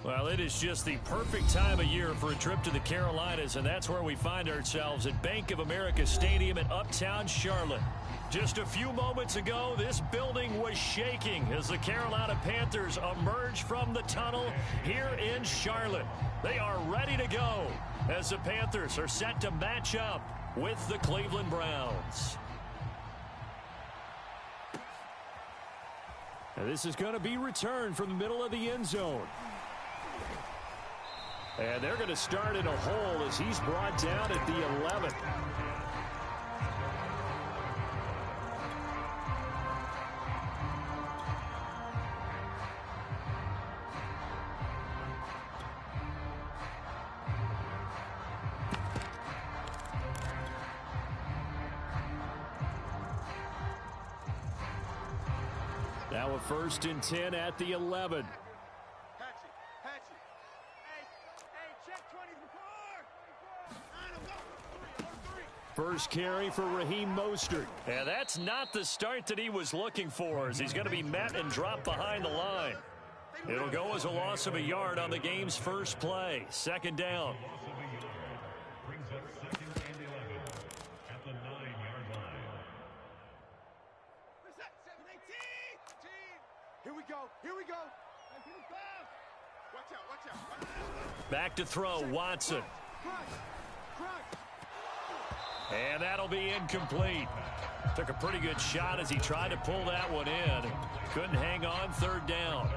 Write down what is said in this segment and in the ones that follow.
Well, it is just the perfect time of year for a trip to the Carolinas, and that's where we find ourselves at Bank of America Stadium in Uptown Charlotte. Just a few moments ago, this building was shaking as the Carolina Panthers emerge from the tunnel here in Charlotte. They are ready to go as the Panthers are set to match up with the Cleveland Browns. And this is going to be returned from the middle of the end zone. And they're going to start in a hole as he's brought down at the 11. Now a 1st and 10 at the 11. First carry for Raheem Mostert. And that's not the start that he was looking for, as he's going to be met and dropped behind the line. It'll go as a loss of a yard on the game's first play. 2nd down. Here we go. Here we go. Watch out. Watch out. Back to throw, Watson. And that'll be incomplete. Took a pretty good shot as he tried to pull that one in. Couldn't hang on. 3rd down.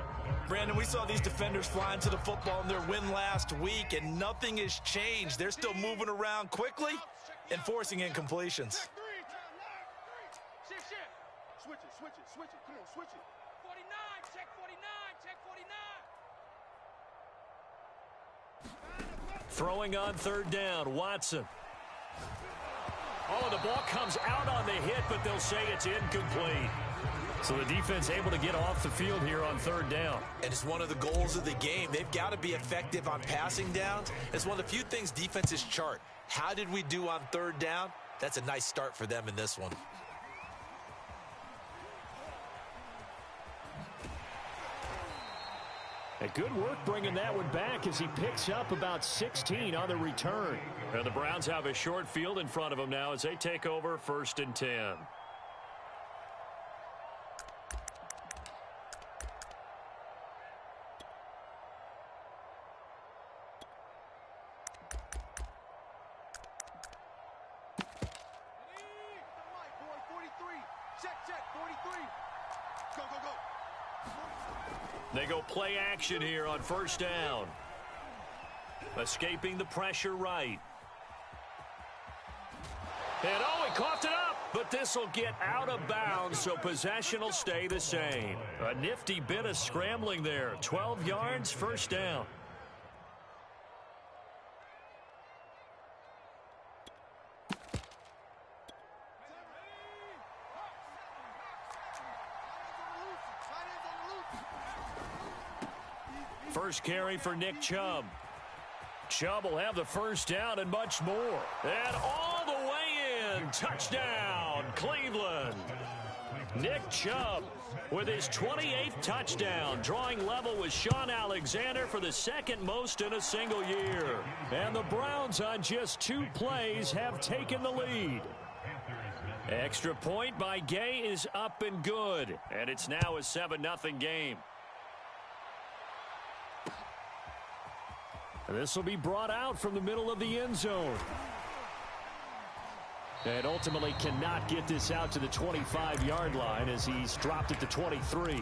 Brandon, we saw these defenders flying to the football in their win last week, and nothing has changed. They're still moving around quickly and forcing incompletions. Switch it. Come on, switch it. 49, check 49, check 49. Throwing on 3rd down, Watson. Oh, the ball comes out on the hit, but they'll say it's incomplete. So the defense able to get off the field here on 3rd down. And it's one of the goals of the game. They've got to be effective on passing downs. It's one of the few things defenses chart. How did we do on 3rd down? That's a nice start for them in this one. A good work bringing that one back as he picks up about 16 on the return. And the Browns have a short field in front of them now as they take over 1st and 10. They go play action here on 1st down. Escaping the pressure right. And oh, he coughed it up, but this will get out of bounds, so possession will stay the same. A nifty bit of scrambling there. 12 yards, 1st down. First carry for Nick Chubb. Chubb will have the 1st down and much more. And all the way in. Touchdown, Cleveland. Nick Chubb with his 28th touchdown, drawing level with Shaun Alexander for the 2nd most in a single year. And the Browns on just 2 plays have taken the lead. Extra point by Gay is up and good. And it's now a 7-0 game. This will be brought out from the middle of the end zone. And ultimately cannot get this out to the 25-yard line as he's dropped at the 23.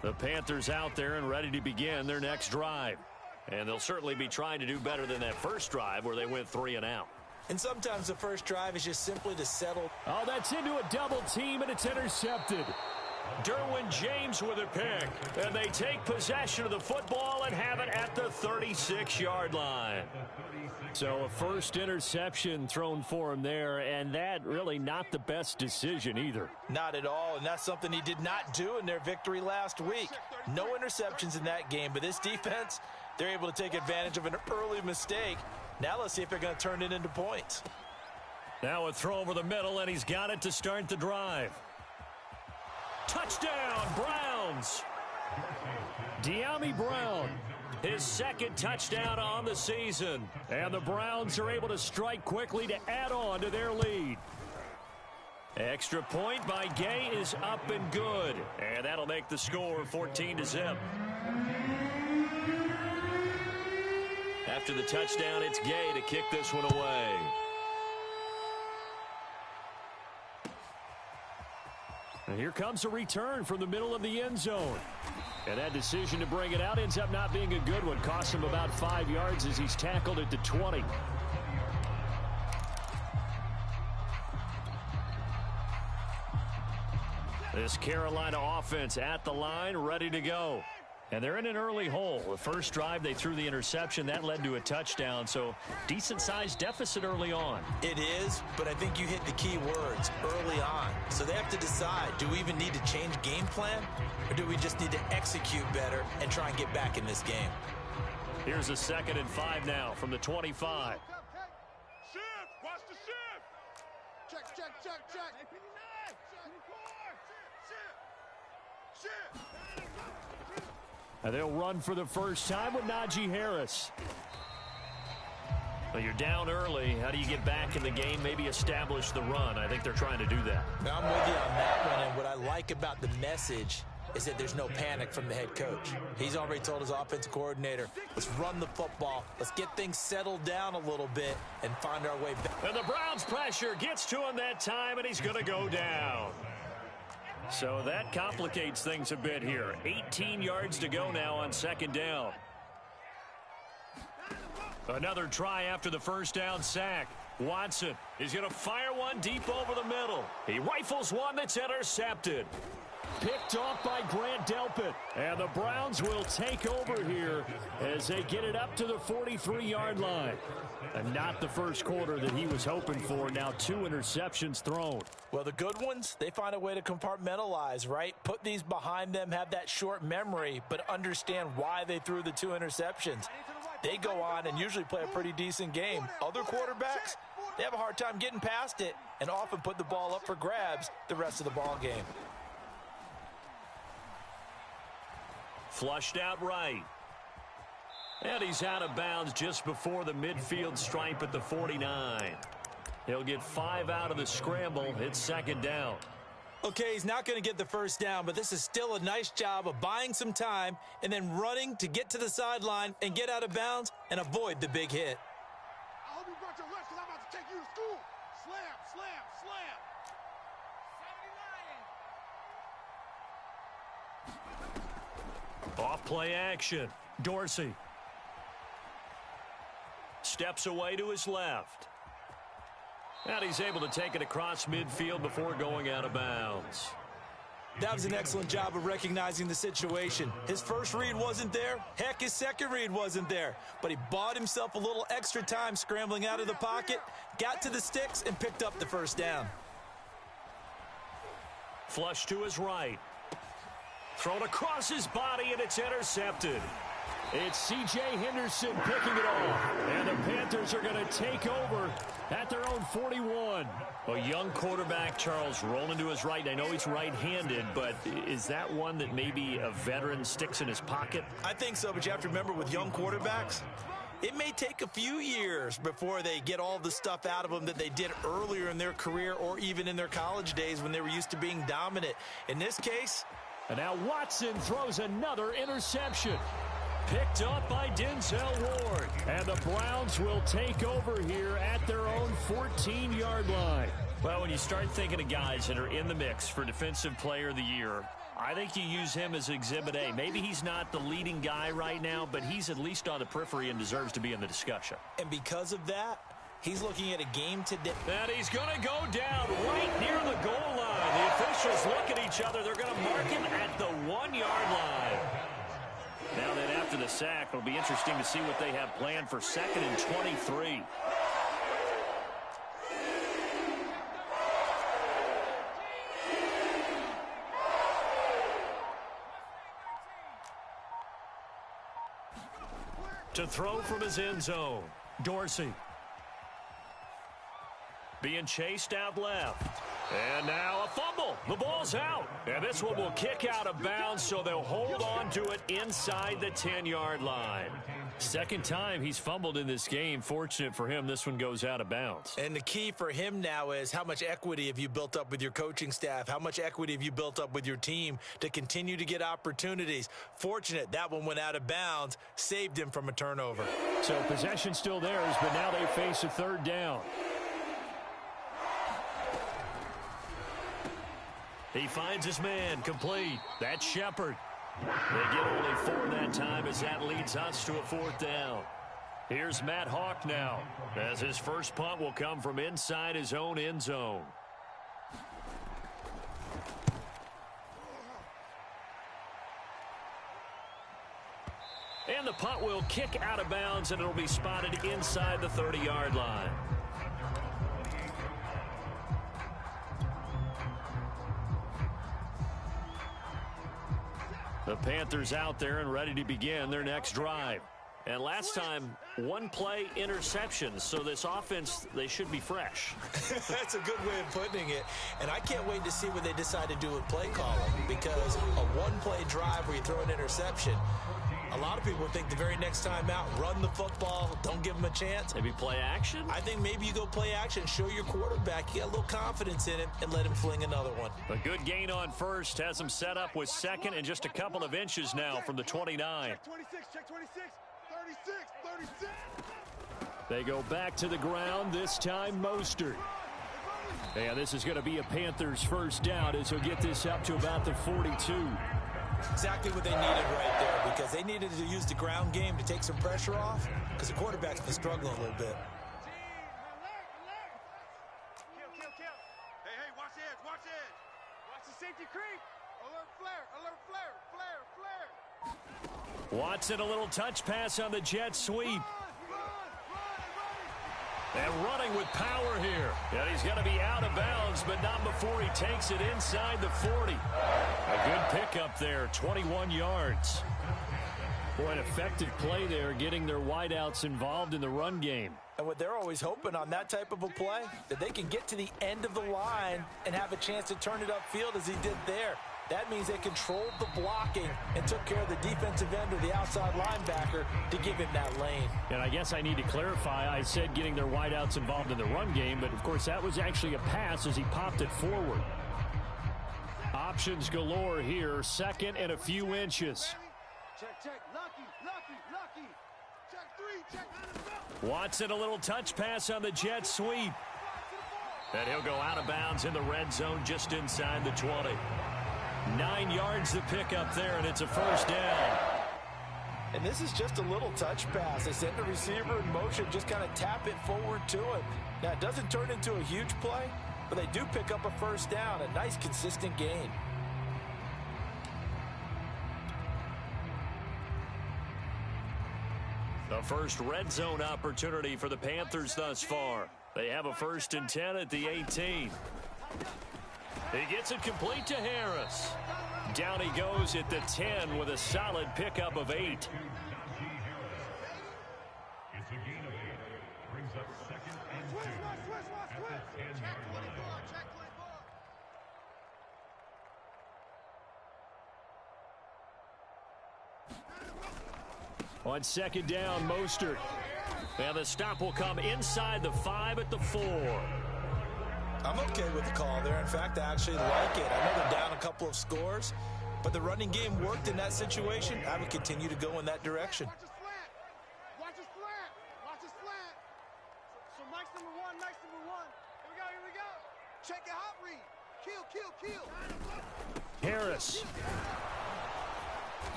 The Panthers out there and ready to begin their next drive. And they'll certainly be trying to do better than that first drive where they went 3 and out. And sometimes the first drive is just simply to settle. Oh, that's into a double team, and it's intercepted. Derwin James with a pick, and they take possession of the football and have it at the 36-yard line. So a first interception thrown for him there, and that really not the best decision either. Not at all, and that's something he did not do in their victory last week. No interceptions in that game, but this defense, they're able to take advantage of an early mistake. Now let's see if they're going to turn it into points. Now a throw over the middle, and he's got it to start the drive. Touchdown, Browns. De'Ami Brown, his second touchdown on the season. And the Browns are able to strike quickly to add on to their lead. Extra point by Gay is up and good. And that'll make the score 14-0. After the touchdown, it's Gay to kick this one away. And here comes a return from the middle of the end zone. And that decision to bring it out ends up not being a good one. Costs him about 5 yards as he's tackled at the 20. This Carolina offense at the line, ready to go. And they're in an early hole. The first drive, they threw the interception. That led to a touchdown, so decent-sized deficit early on. It is, but I think you hit the key words, early on. So they have to decide, do we even need to change game plan, or do we just need to execute better and try and get back in this game? Here's a 2nd and 5 now from the 25. Shift! Watch the shift! Check, check, check, check! Shift! And they'll run for the first time with Najee Harris. Well, you're down early. How do you get back in the game? Maybe establish the run. I think they're trying to do that. Now, I'm with you on that one, and what I like about the message is that there's no panic from the head coach. He's already told his offensive coordinator, let's run the football, let's get things settled down a little bit and find our way back. And the Browns' pressure gets to him that time, and he's going to go down. So that complicates things a bit here. 18 yards to go now on 2nd down. Another try after the first down sack. Watson is going to fire one deep over the middle. He rifles one that's intercepted. Picked off by Grant Delpit. And the Browns will take over here as they get it up to the 43-yard line. And not the first quarter that he was hoping for. Now 2 interceptions thrown. Well, the good ones, they find a way to compartmentalize, right? Put these behind them, have that short memory, but understand why they threw the 2 interceptions. They go on and usually play a pretty decent game. Other quarterbacks, they have a hard time getting past it and often put the ball up for grabs the rest of the ball game. Flushed out right. And he's out of bounds just before the midfield stripe at the 49. He'll get 5 out of the scramble. It's 2nd down. Okay, he's not going to get the first down, but this is still a nice job of buying some time and then running to get to the sideline and get out of bounds and avoid the big hit. I hope you brought your lunch because I'm about to take you to school. Slam, slam, slam. Off play action. Dorsey steps away to his left. And he's able to take it across midfield before going out of bounds. That was an excellent job of recognizing the situation. His first read wasn't there. Heck, his second read wasn't there. But he bought himself a little extra time scrambling out of the pocket, got to the sticks, and picked up the first down. Flush to his right. Thrown across his body, and it's intercepted. It's C.J. Henderson picking it off. And the Panthers are going to take over at their own 41. A young quarterback, Charles, rolling to his right. I know he's right-handed, but is that one that maybe a veteran sticks in his pocket? I think so, but you have to remember with young quarterbacks, it may take a few years before they get all the stuff out of them that they did earlier in their career or even in their college days when they were used to being dominant. In this case... And now Watson throws another interception. Picked up by Denzel Ward. And the Browns will take over here at their own 14-yard line. Well, when you start thinking of guys that are in the mix for Defensive Player of the Year, I think you use him as Exhibit A. Maybe he's not the leading guy right now, but he's at least on the periphery and deserves to be in the discussion. And because of that, he's looking at a game today. And he's going to go down right near the goal line. The officials look at each other. They're going to mark him at the 1-yard line. Now then, after the sack, it'll be interesting to see what they have planned for 2nd and 23. To throw from his end zone, Dorsey. Being chased out left. And now a fumble. The ball's out. And this one will kick out of bounds, so they'll hold on to it inside the 10-yard line. Second time he's fumbled in this game. Fortunate for him, this one goes out of bounds. And the key for him now is how much equity have you built up with your coaching staff? How much equity have you built up with your team to continue to get opportunities? Fortunate that one went out of bounds, saved him from a turnover. So possession still theirs, but now they face a third down. He finds his man, complete. That's Shepard. They get only 4 that time as that leads us to a 4th down. Here's Matt Hawk now, as his first punt will come from inside his own end zone. And the punt will kick out of bounds, and it'll be spotted inside the 30-yard line. The Panthers out there and ready to begin their next drive. And last time, 1-play interceptions. So this offense, they should be fresh. That's a good way of putting it. And I can't wait to see what they decide to do with play calling. Because a 1-play drive where you throw an interception, a lot of people think the very next time out, run the football, don't give them a chance. Maybe play action? I think maybe you go play action, show your quarterback you got a little confidence in him, and let him fling another one. A good gain on first has him set up with second and just a couple of inches now from the 29. Check 26, check 26, 36, 36. They go back to the ground, this time Mostert. And this is going to be a Panthers first down as he'll get this up to about the 42. Exactly what they needed right there, because they needed to use the ground game to take some pressure off, because the quarterback's been struggling a little bit. Kill. Hey, watch the edge, watch the edge. Watch the safety creep. Alert flare. Watson, a little touch pass on the jet sweep. And running with power here. And he's going to be out of bounds, but not before he takes it inside the 40. A good pickup there, 21 yards. Boy, an effective play there, getting their wideouts involved in the run game. And what they're always hoping on that type of a play, that they can get to the end of the line and have a chance to turn it upfield as he did there. That means they controlled the blocking and took care of the defensive end or the outside linebacker to give him that lane. And I guess I need to clarify, I said getting their wideouts involved in the run game, but of course that was actually a pass as he popped it forward. Options galore here, second and a few inches. Check. Lucky. Check 3, Watson, a little touch pass on the jet sweep. And he'll go out of bounds in the red zone just inside the 20. 9 yards to pick up there, and it's a first down. And this is just a little touch pass. They send the receiver in motion, just kind of tap it forward to him. Now, it doesn't turn into a huge play, but they do pick up a first down, a nice, consistent gain. The first red zone opportunity for the Panthers thus far. They have a 1st and 10 at the 18. He gets it complete to Harris. Down he goes at the 10 with a solid pickup of 8. It's a gain of 8. Brings up 2nd and 2. At the 10-yard line. On 2nd down, Mostert. And the stop will come inside the 5 at the 4. I'm okay with the call there. In fact, I actually like it. I know they're down a couple of scores, but the running game worked in that situation. I would continue to go in that direction. Watch his flat. So Mike's number one. Here we go. Check it, hot read. Kill. Harris.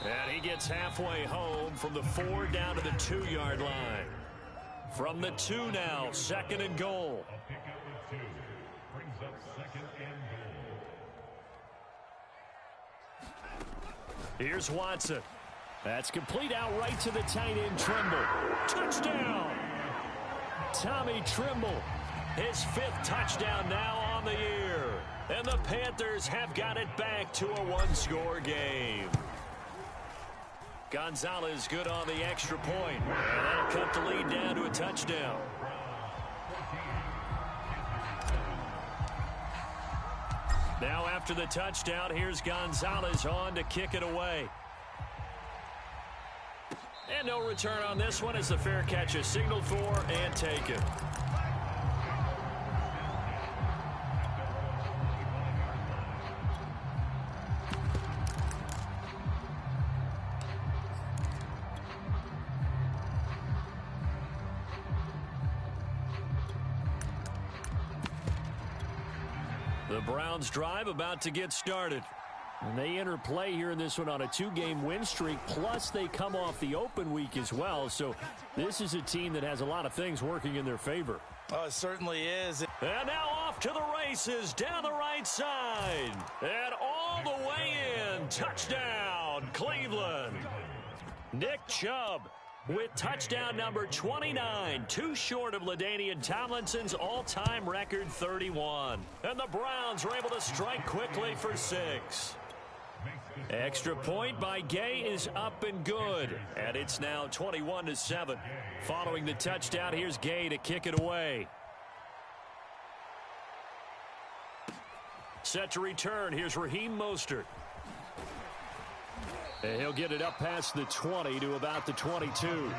And he gets halfway home from the 4 down to the 2-yard line. From the 2 now, 2nd and goal. A pickup of 2. Brings up 2nd and goal. Here's Watson. That's complete out right to the tight end, Trimble. Touchdown! Tommy Trimble, his 5th touchdown now on the year. And the Panthers have got it back to a 1-score game. Gonzalez good on the extra point. And that'll cut the lead down to a touchdown. Now after the touchdown, here's Gonzalez on to kick it away. And no return on this one as the fair catch is signaled for and taken. The Browns drive about to get started. And they enter play here in this one on a 2-game win streak, plus they come off the open week as well. So this is a team that has a lot of things working in their favor. Oh, it certainly is. And now off to the races down the right side. And all the way in. Touchdown, Cleveland. Nick Chubb with touchdown number 29, too short of LaDainian Tomlinson's all-time record 31. And the Browns are able to strike quickly for 6. Extra point by Gay is up and good, and it's now 21-7. Following the touchdown, here's Gay to kick it away. Set to return, here's Raheem Mostert. And he'll get it up past the 20 to about the 22.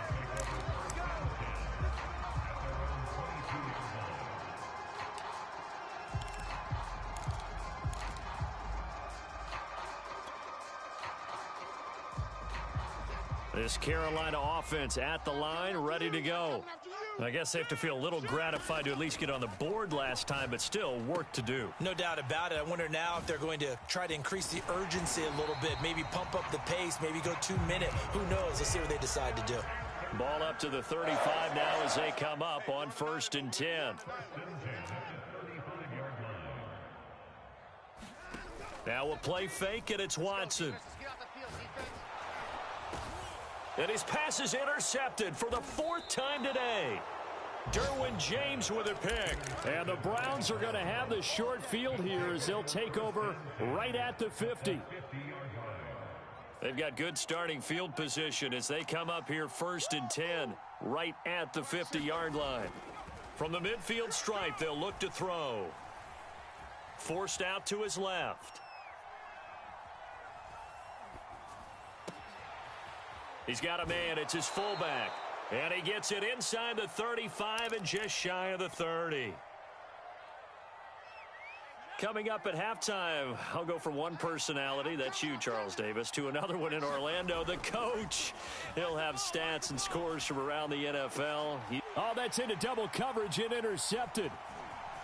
This Carolina offense at the line, ready to go. I guess they have to feel a little gratified to at least get on the board last time, but still work to do. No doubt about it. I wonder now if they're going to try to increase the urgency a little bit, maybe pump up the pace, maybe go 2-minute. Who knows? Let's see what they decide to do. Ball up to the 35 now as they come up on 1st and 10. Now we'll play fake, and it's Watson. And his pass is intercepted for the 4th time today. Derwin James with a pick. And the Browns are going to have the short field here as they'll take over right at the 50. They've got good starting field position as they come up here 1st and 10, right at the 50-yard line. From the midfield stripe, they'll look to throw. Forced out to his left. He's got a man. It's his fullback. And he gets it inside the 35 and just shy of the 30. Coming up at halftime, I'll go from one personality, that's you, Charles Davis, to another one in Orlando, the coach. He'll have stats and scores from around the NFL. Oh, that's into double coverage and intercepted.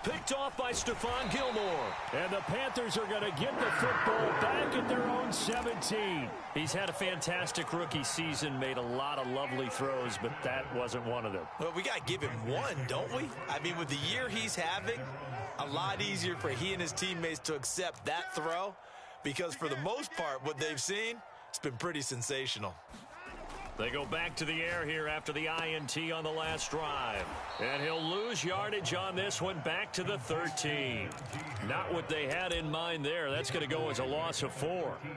Picked off by Stephon Gilmore. And the Panthers are going to get the football back at their own 17. He's had a fantastic rookie season, made a lot of lovely throws, but that wasn't one of them. Well, we got to give him one, don't we? I mean, with the year he's having, a lot easier for he and his teammates to accept that throw because for the most part, what they've seen, it's been pretty sensational. They go back to the air here after the INT on the last drive. And he'll lose yardage on this one back to the 13. Not what they had in mind there. That's going to go as a loss of 4.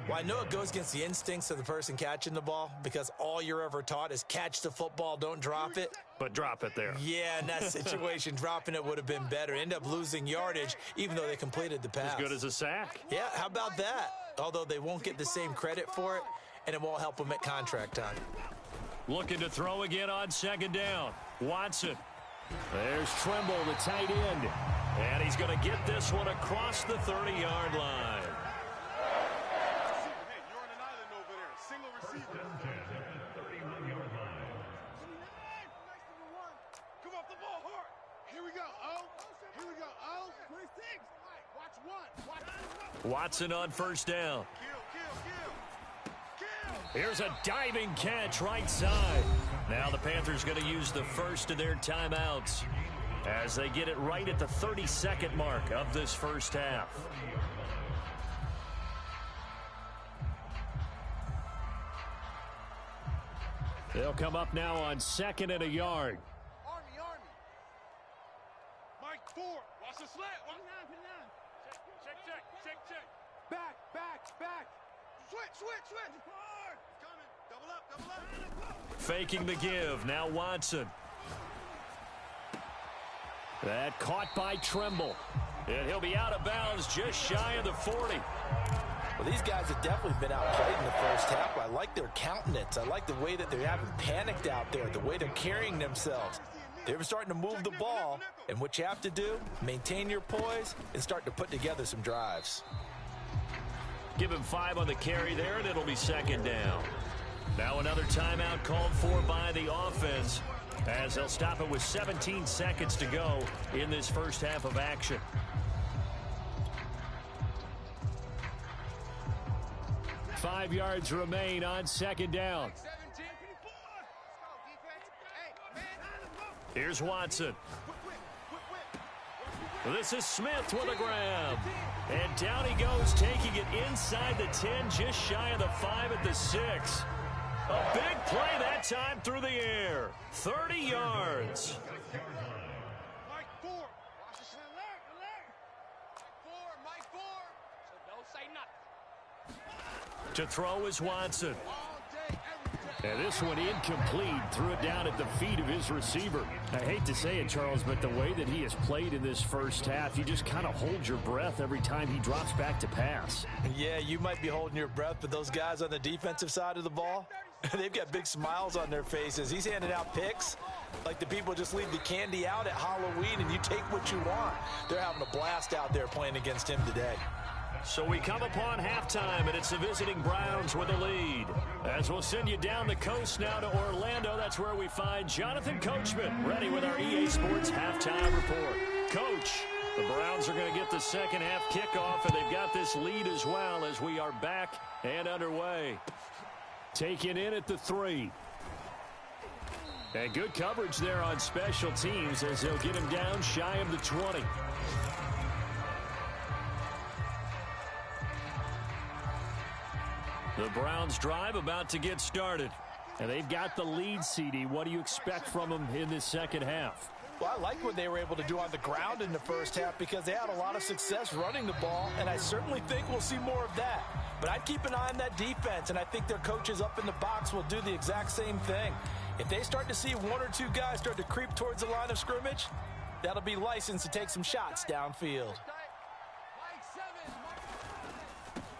Well, I know it goes against the instincts of the person catching the ball because all you're ever taught is catch the football, don't drop it. But drop it there. Yeah, in that situation, dropping it would have been better. End up losing yardage even though they completed the pass. As good as a sack. Yeah, how about that? Although they won't get the same credit for it, and it won't help them at contract time. Looking to throw again on 2nd down. Watson. There's Trimble, the tight end. And he's going to get this one across the 30-yard line. Hey, you're on an island over there. Single receiver. 31-yard line. Come off the ball hard. Here we go. Oh. Here we go. Oh. 26. Watch one. Watch one. Watson on 1st down. Here's a diving catch right side. Now the Panthers going to use the first of their timeouts as they get it right at the 32nd mark of this first half. They'll come up now on 2nd and a yard. Army. Mike Ford. Watch the slant. Check. Back. Switch. Hard. Coming. Double up. Faking the give. Now Watson. That caught by Trimble. And he'll be out of bounds just shy of the 40. Well, these guys have definitely been outplayed in the first half. I like their countenance. I like the way that they haven't panicked out there, the way they're carrying themselves. They're starting to move the ball, and what you have to do, maintain your poise and start to put together some drives. Give him 5 on the carry there, and it'll be second down. Now another timeout called for by the offense, as they'll stop it with 17 seconds to go in this first half of action. Five yards remain on second down. Here's Watson. This is Smith with a grab. And down he goes, taking it inside the 10, just shy of the 5 at the 6. A big play that time through the air. 30 yards. Mike 4. Watch this. Alert, alert. Mike 4. So don't say nothing. To throw is Watson. All day, every day. And this one incomplete. Threw it down at the feet of his receiver. I hate to say it, Charles, but the way that he has played in this first half, you just kind of hold your breath every time he drops back to pass. Yeah, you might be holding your breath, but those guys on the defensive side of the ball, they've got big smiles on their faces. He's handing out picks like the people just leave the candy out at Halloween and you take what you want. They're having a blast out there playing against him today. So we come upon halftime, and it's the visiting Browns with a lead. As we'll send you down the coast now to Orlando, that's where we find Jonathan Coachman, ready with our EA Sports halftime report. Coach, the Browns are going to get the second half kickoff, and they've got this lead as well as we are back and underway. Taken in at the 3. And good coverage there on special teams as they'll get him down shy of the 20. The Browns drive about to get started. And they've got the lead, CD. What do you expect from them in this second half? Well, I like what they were able to do on the ground in the first half because they had a lot of success running the ball, and I certainly think we'll see more of that. But I'd keep an eye on that defense, and I think their coaches up in the box will do the exact same thing. If they start to see 1 or 2 guys start to creep towards the line of scrimmage, that'll be license to take some shots downfield.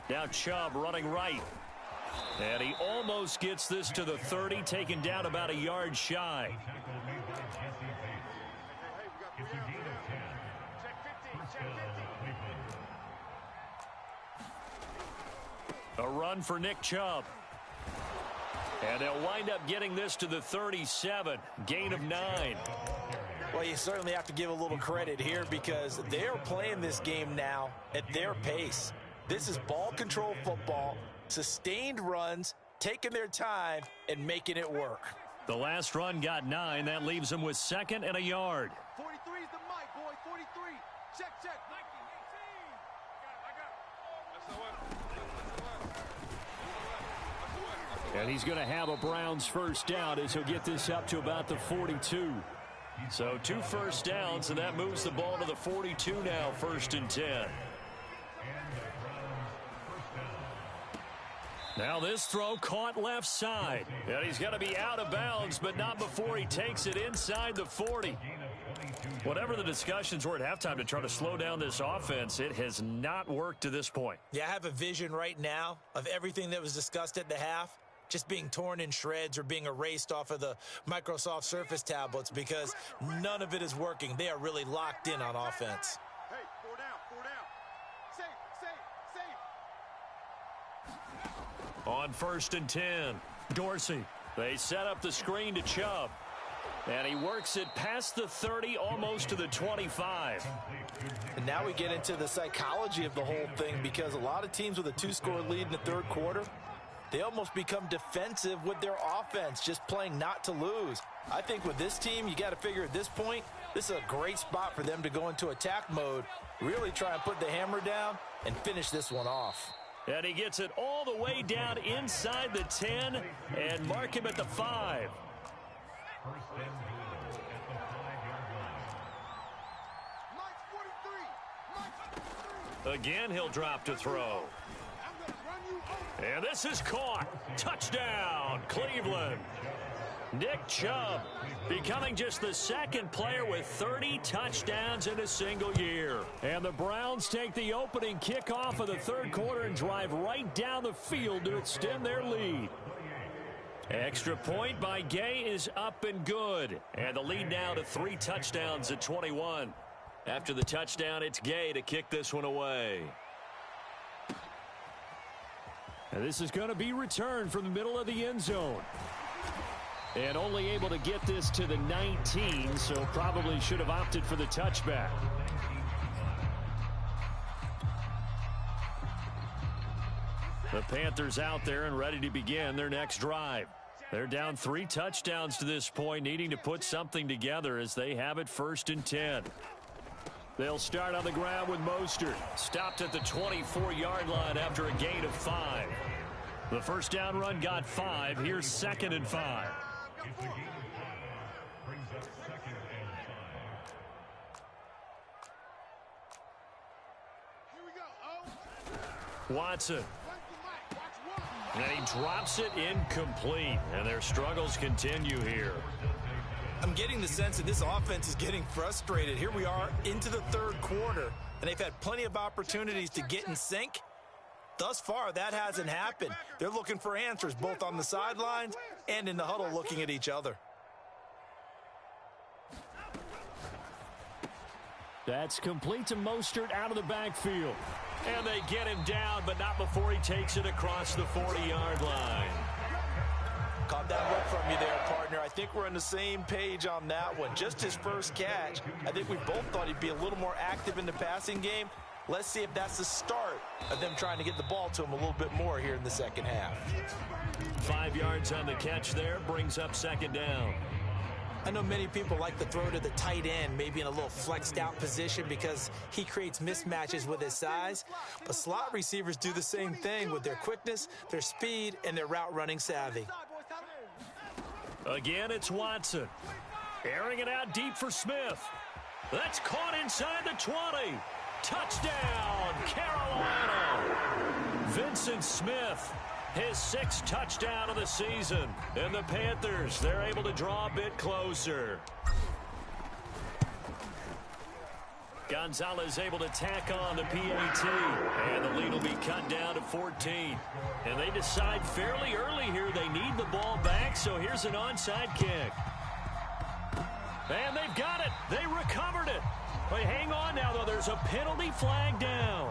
Now Chubb running right. And he almost gets this to the 30, taken down about a yard shy. A run for Nick Chubb. And they'll wind up getting this to the 37, gain of 9. Well, you certainly have to give a little credit here because they're playing this game now at their pace. This is ball control football, sustained runs, taking their time, and making it work. The last run got 9. That leaves them with 2nd and a yard. 43 is the mic, boy. 43. Check, check. Nike, 18. And he's going to have a Browns first down as he'll get this up to about the 42. So 2 first downs, and that moves the ball to the 42 now, 1st and 10. Now this throw caught left side. And he's going to be out of bounds, but not before he takes it inside the 40. Whatever the discussions were at halftime to try to slow down this offense, it has not worked to this point. Yeah, I have a vision right now of everything that was discussed at the half just being torn in shreds or being erased off of the Microsoft Surface tablets because none of it is working. They are really locked in on offense. Hey, 4 down, 4 down. Safe. On 1st and 10, Dorsey. They set up the screen to Chubb. And he works it past the 30, almost to the 25. And now we get into the psychology of the whole thing because a lot of teams with a 2-score lead in the third quarter, they almost become defensive with their offense, just playing not to lose. I think with this team, you got to figure at this point, this is a great spot for them to go into attack mode, really try and put the hammer down and finish this one off. And he gets it all the way down inside the 10 and mark him at the 5. Again, he'll drop to throw. And this is caught. Touchdown, Cleveland. Nick Chubb becoming just the second player with 30 touchdowns in a single year. And the Browns take the opening kickoff of the third quarter and drive right down the field to extend their lead. Extra point by Gay is up and good. And the lead now to 3 touchdowns at 21. After the touchdown, it's Gay to kick this one away. And this is going to be returned from the middle of the end zone. And only able to get this to the 19, so probably should have opted for the touchback. The Panthers out there and ready to begin their next drive. They're down 3 touchdowns to this point, needing to put something together as they have it 1st and 10. They'll start on the ground with Mostert. Stopped at the 24-yard line after a gain of 5. The first down run got 5. Here's 2nd and 5. It's a gain of 5. Brings up 2nd and 5. Here we go. Watson. And he drops it incomplete. And their struggles continue here. I'm getting the sense that this offense is getting frustrated. Here we are into the third quarter, and they've had plenty of opportunities to get in sync. Thus far, that hasn't happened. They're looking for answers both on the sidelines and in the huddle looking at each other. That's complete to Mostert out of the backfield. And they get him down, but not before he takes it across the 40-yard line. Caught that look from you there, partner. I think we're on the same page on that one. Just his first catch. I think we both thought he'd be a little more active in the passing game. Let's see if that's the start of them trying to get the ball to him a little bit more here in the second half. 5 yards on the catch there, brings up 2nd down. I know many people like to throw to the tight end, maybe in a little flexed out position because he creates mismatches with his size. But slot receivers do the same thing with their quickness, their speed, and their route running savvy. Again, it's Watson. Airing it out deep for Smith. That's caught inside the 20. Touchdown, Carolina. Vincent Smith, his 6th touchdown of the season. And the Panthers, they're able to draw a bit closer. Gonzalez able to tack on the PAT. And the lead will be cut down to 14. And they decide fairly early here they need the ball back, so here's an onside kick. And they've got it. They recovered it. But hang on now, though. There's a penalty flag down.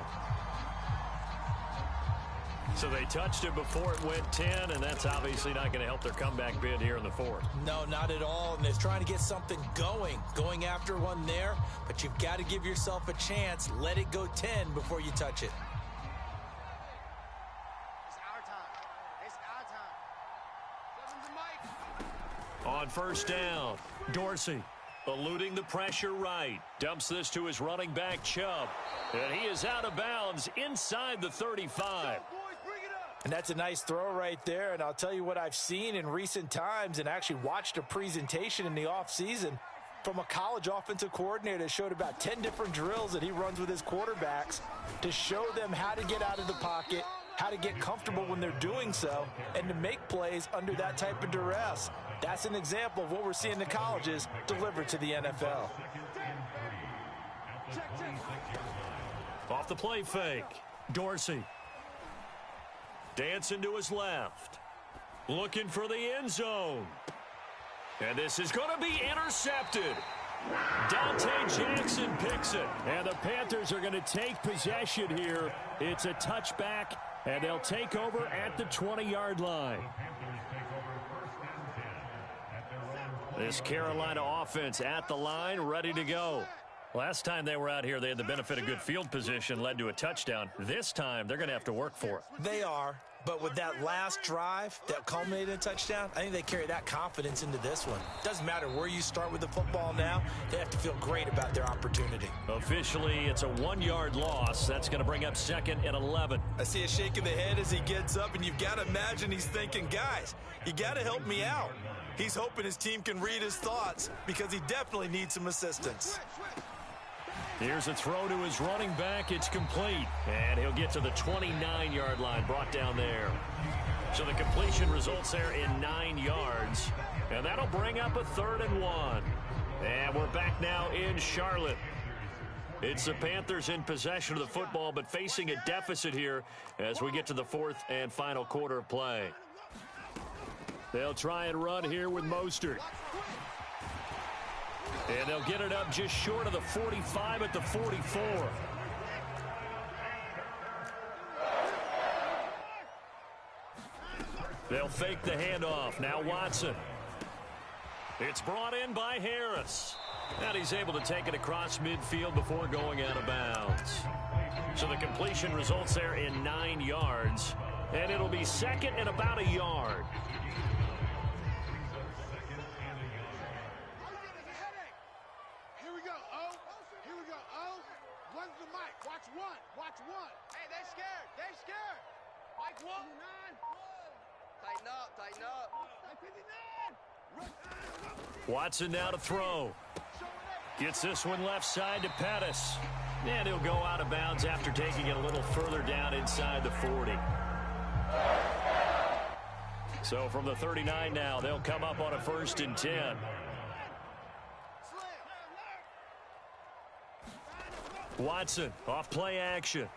So they touched it before it went 10, and that's obviously not going to help their comeback bid here in the 4th. No, not at all. And they're trying to get something going after one there. But you've got to give yourself a chance. Let it go 10 before you touch it. It's our time. It's our time. On 1st down, Dorsey eluding the pressure right. Dumps this to his running back, Chubb. And he is out of bounds inside the 35. And that's a nice throw right there. And I'll tell you what I've seen in recent times and actually watched a presentation in the offseason from a college offensive coordinator that showed about 10 different drills that he runs with his quarterbacks to show them how to get out of the pocket, how to get comfortable when they're doing so, and to make plays under that type of duress. That's an example of what we're seeing in the colleges delivered to the NFL. Off the play fake, Dorsey. Dancing to his left. Looking for the end zone. And this is going to be intercepted. Dante Jackson picks it. And the Panthers are going to take possession here. It's a touchback, and they'll take over at the 20-yard line. This Carolina offense at the line, ready to go. Last time they were out here, they had the benefit of good field position, led to a touchdown. This time, they're going to have to work for it. They are, but with that last drive that culminated in a touchdown, I think they carry that confidence into this one. Doesn't matter where you start with the football now, they have to feel great about their opportunity. Officially, it's a 1-yard loss. That's going to bring up 2nd and 11. I see a shake of the head as he gets up, and you've got to imagine he's thinking, guys, you got to help me out. He's hoping his team can read his thoughts because he definitely needs some assistance. Here's a throw to his running back. It's complete. And he'll get to the 29-yard line, brought down there. So the completion results there in 9 yards. And that'll bring up a 3rd and 1. And we're back now in Charlotte. It's the Panthers in possession of the football, but facing a deficit here as we get to the 4th and final quarter of play. They'll try and run here with Mostert. And they'll get it up just short of the 45 at the 44. They'll fake the handoff. Now Watson. It's brought in by Harris. And he's able to take it across midfield before going out of bounds. So the completion results there in 9 yards. And it'll be 2nd and about a yard. Here we go, O. Here we go, O. One's the mic. Watch one. Watch one. Hey, they're scared. They're scared. Mike, what? Tighten up, tighten up. Watson now to throw. Gets this one left side to Pettis. And he'll go out of bounds after taking it a little further down inside the 40. So from the 39 now, they'll come up on a 1st and 10. Watson off play action.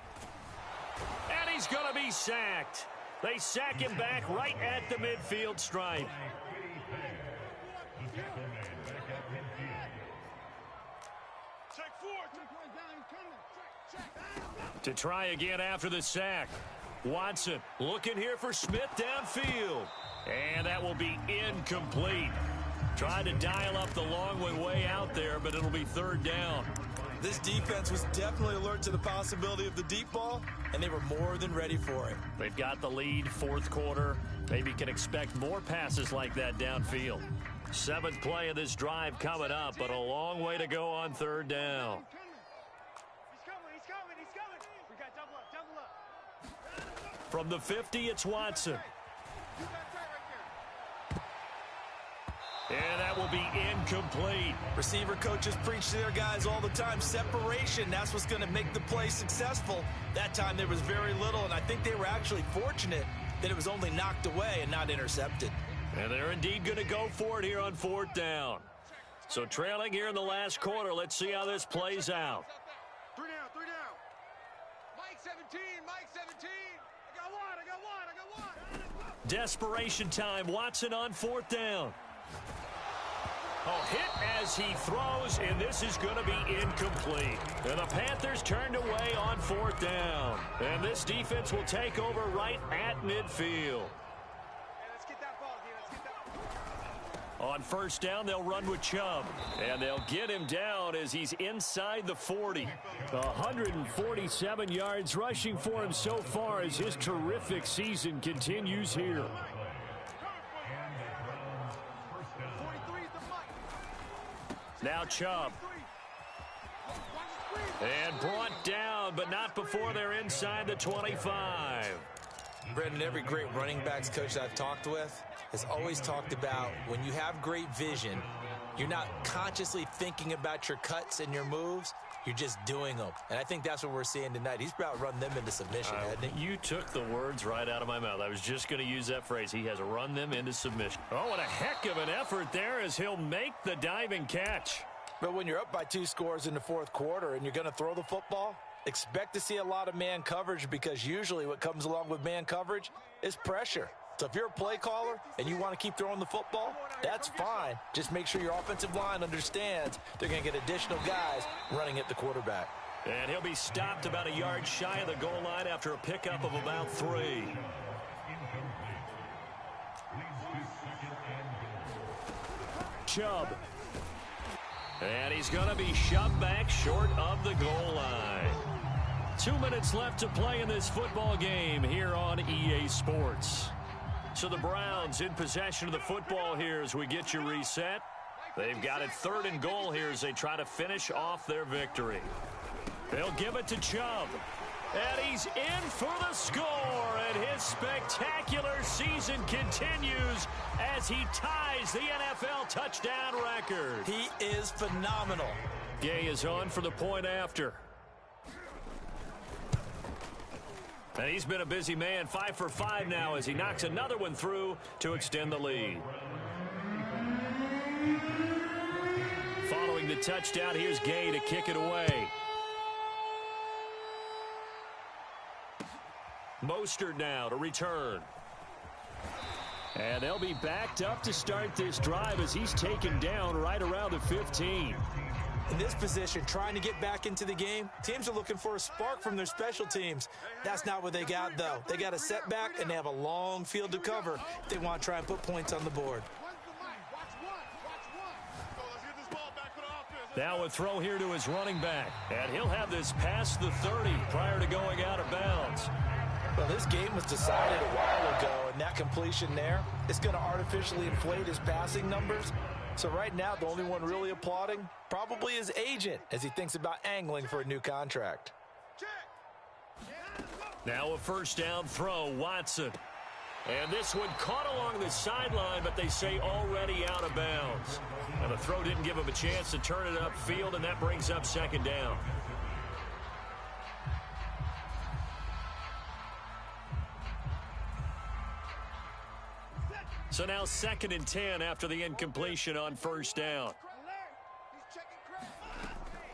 And he's going to be sacked. They sack him back right at the midfield stripe. To try again after the sack. Watson looking here for Smith downfield. And that will be incomplete. Tried to dial up the long way out there, but it'll be 3rd down. This defense was definitely alert to the possibility of the deep ball, and they were more than ready for it. They've got the lead, 4th quarter. Maybe can expect more passes like that downfield. 7th play of this drive coming up, but a long way to go on 3rd down. He's coming. We got double up. From the 50, it's Watson. And that will be incomplete. Receiver coaches preach to their guys all the time. Separation, that's what's going to make the play successful. That time there was very little, and I think they were actually fortunate that it was only knocked away and not intercepted. And they're indeed going to go for it here on 4th down. So trailing here in the last quarter, let's see how this plays out. 3 down. Mike 17, Mike 17. I got one. Desperation time. Watson on 4th down. Oh, hit as he throws, and this is going to be incomplete. And the Panthers turned away on 4th down. And this defense will take over right at midfield. Let's get that ball, D. On 1st down, they'll run with Chubb. And they'll get him down as he's inside the 40. 147 yards rushing for him so far as his terrific season continues here. Now Chubb. And brought down, but not before they're inside the 25. Brendan, every great running backs coach I've talked with has always talked about when you have great vision, you're not consciously thinking about your cuts and your moves. You're just doing them. And I think that's what we're seeing tonight. He's about to run them into submission, hasn't he? You took the words right out of my mouth. I was just going to use that phrase. He has run them into submission. Oh, what a heck of an effort there as he'll make the diving catch. But when you're up by 2 scores in the 4th quarter and you're going to throw the football, expect to see a lot of man coverage, because usually what comes along with man coverage is pressure. So if you're a play caller and you want to keep throwing the football, that's fine. Just make sure your offensive line understands they're going to get additional guys running at the quarterback. And he'll be stopped about a yard shy of the goal line after a pickup of about 3. Chubb. And he's going to be shoved back short of the goal line. 2 minutes left to play in this football game here on EA Sports. So the Browns in possession of the football here as we get you reset. They've got it 3rd and goal here as they try to finish off their victory. They'll give it to Chubb. And he's in for the score. And his spectacular season continues as he ties the NFL touchdown record. He is phenomenal. Gay is on for the point after. And he's been a busy man, 5 for 5 now as he knocks another one through to extend the lead. touchdown. Here's Gay to kick it away. Mostert now to return. And they'll be backed up to start this drive as he's taken down right around the 15. In this position, trying to get back into the game, teams are looking for a spark from their special teams. That's not what they got, though. They got a setback, and they have a long field to cover if they want to try and put points on the board. Now a throw here to his running back, and he'll have this past the 30 prior to going out of bounds. Well, this game was decided a while ago, and that completion there is going to artificially inflate his passing numbers. So right now, the only one really applauding probably his agent as he thinks about angling for a new contract. Now a first down throw, Watson. And this one caught along the sideline, but they say already out of bounds. And the throw didn't give him a chance to turn it upfield, and that brings up second down. So now 2nd and 10 after the incompletion on first down.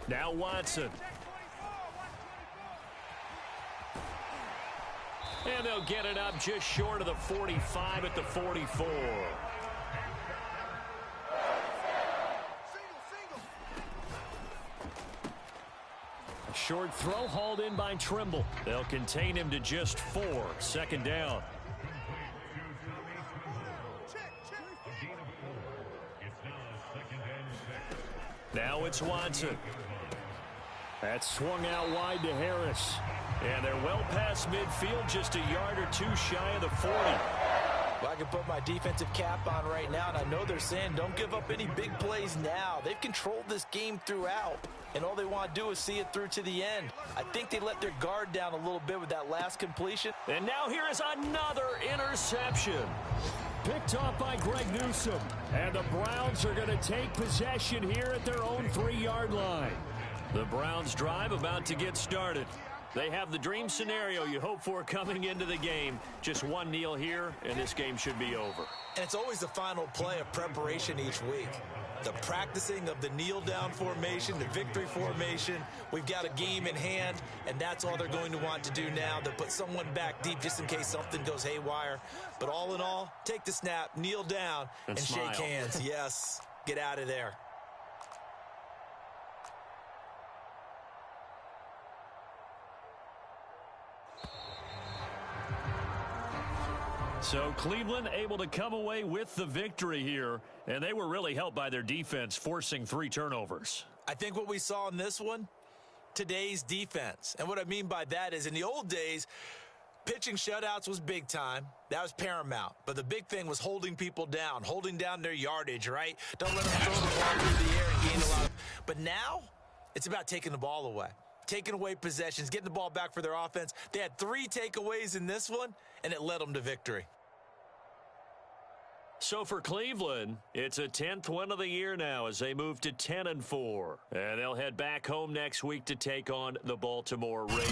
Now Watson. And they'll get it up just short of the 45 at the 44. A short throw hauled in by Trimble. They'll contain him to just 4. 2nd down. Now it's Watson. That's swung out wide to Harris. And they're well past midfield, just a yard or two shy of the 40. Well, I can put my defensive cap on right now, and I know they're saying don't give up any big plays now. They've controlled this game throughout, and all they want to do is see it through to the end. I think they let their guard down a little bit with that last completion. And now here is another interception. Picked off by Greg Newsome. And the Browns are going to take possession here at their own 3-yard line. The Browns drive about to get started. They have the dream scenario you hope for coming into the game. Just one kneel here, and this game should be over. And it's always the final play of preparation each week. The practicing of the kneel-down formation, the victory formation. We've got a game in hand, and that's all they're going to want to do now. They'll put someone back deep just in case something goes haywire. But all in all, take the snap, kneel down, and shake hands. Yes, get out of there. So Cleveland able to come away with the victory here, and they were really helped by their defense, forcing 3 turnovers. I think what we saw in this one, today's defense. And what I mean by that is in the old days, pitching shutouts was big time. That was paramount. But the big thing was holding people down, holding down their yardage, right? Don't let them throw the ball through the air and gain a lot. But now, it's about taking the ball away. Taking away possessions, getting the ball back for their offense. They had 3 takeaways in this one, and it led them to victory. So for Cleveland, it's a 10th win of the year now as they move to 10-4. And they'll head back home next week to take on the Baltimore Ravens.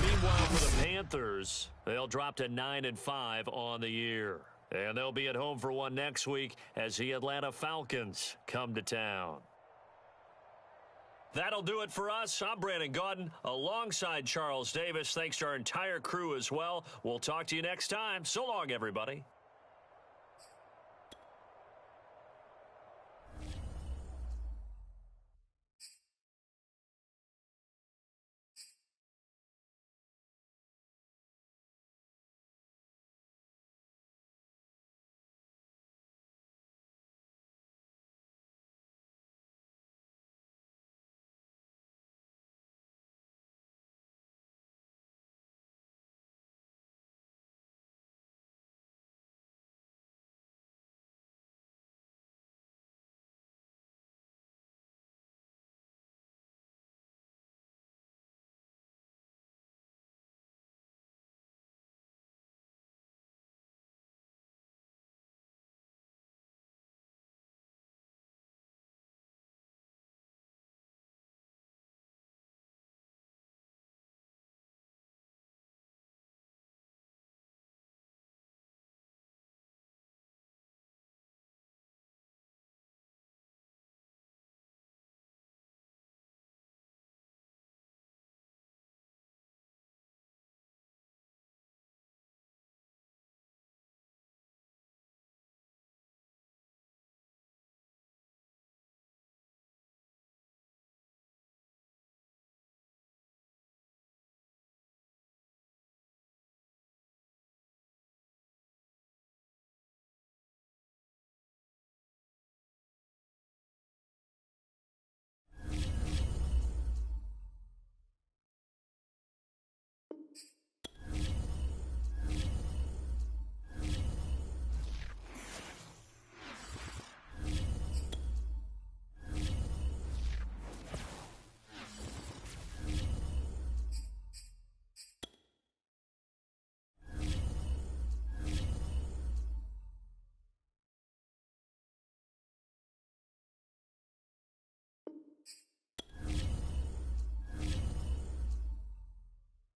Meanwhile, for the Panthers, they'll drop to 9-5 on the year. And they'll be at home for one next week as the Atlanta Falcons come to town. That'll do it for us. I'm Brandon Gaudin alongside Charles Davis. Thanks to our entire crew as well. We'll talk to you next time. So long, everybody.